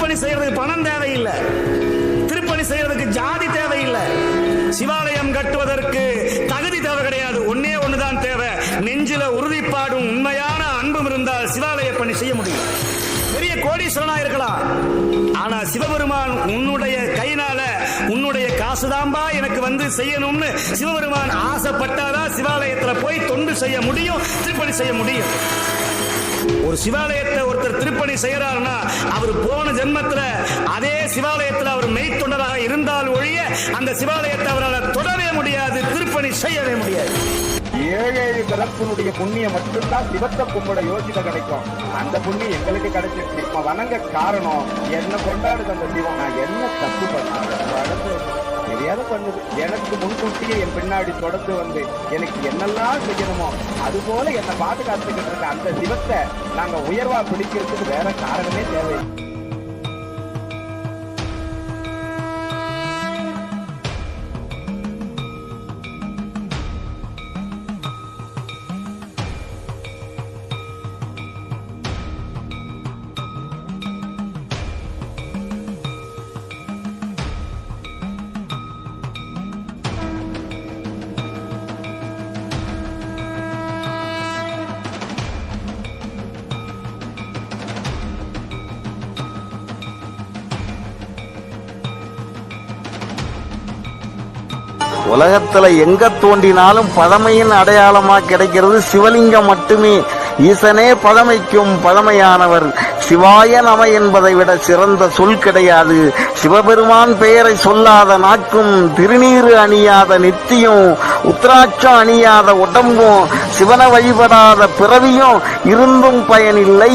திருப்பணி செய்யறதுக்கு பணம் தேவையில்லை, திருப்பணி செய்யறதுக்கு ஜாதி தேவையில்லை, சிவாலயம் கட்டுவதற்கு தகுதி தேவை கிடையாது. ஒன்னே ஒண்ணுதான் தேவை, நெஞ்சில உறுதிப்பாடும் உண்மையான அன்பும் இருந்தால் சிவாலய பணி செய்ய முடியும். பெரிய கோடீஸ்வரனா இருக்கலாம், ஆனா சிவபெருமான் உன்னுடைய கையினால உன்னுடைய காசுதாம்பா எனக்கு வந்து செய்யணும்னு சிவபெருமான் ஆசைப்பட்டாதான் சிவாலயத்துல போய் தொண்டு செய்ய முடியும், திருப்பணி செய்ய முடியும். ஒரு சிவாலயத்தை ஒருத்தர் திருப்பணி செய்யறாருன்னா அவர் போன ஜென்மத்துல அதே சிவாலயத்தில் அவர் மெய்த்தொண்டராக இருந்தால் ஒழிய அந்த சிவாலயத்தை அவரால் தொடவே முடியாது, திருப்பணி செய்யவே முடியாது. 7 பிறப்பினுடைய புண்ணியம் மட்டும்தான் சிவத்தை கும்பிட யோசிக்க கிடைக்கும். அந்த புண்ணியம் எங்களுக்கு கிடைச்சிருச்சு. இப்ப வணங்க காரணம் என்ன கொண்டாடுது அந்த சிவம். நான் என்ன தப்பு பண்ணேன், எதையாவது பண்ணுது, எனக்கு முன்கூட்டியே என் பின்னாடி தொடர்ந்து வந்து எனக்கு என்னெல்லாம் செய்யணுமோ அது போல என்னை பாதுகாத்துக்கிட்டு இருக்க அந்த சிவத்தை நாங்க உயர்வா பிடிக்கிறதுக்கு வேற காரணமே தேவை. உலகத்துல எங்க தோண்டினாலும் பழமையின் அடையாளமா கிடைக்கிறது சிவலிங்கம் மட்டுமே. ஈசனே பழமைக்கும் பழமையானவர். சிவாய நம என்பதை விட சிறந்த சொல் கிடையாது. சிவபெருமான் பெயரை சொல்லாத நாக்கும், திருநீறு அணியாத நெத்தியும், உத்ராட்சம் அணியாத உடம்பும், சிவனை வழிபடாத பிறவியும் இருந்தும் பயனில்லை.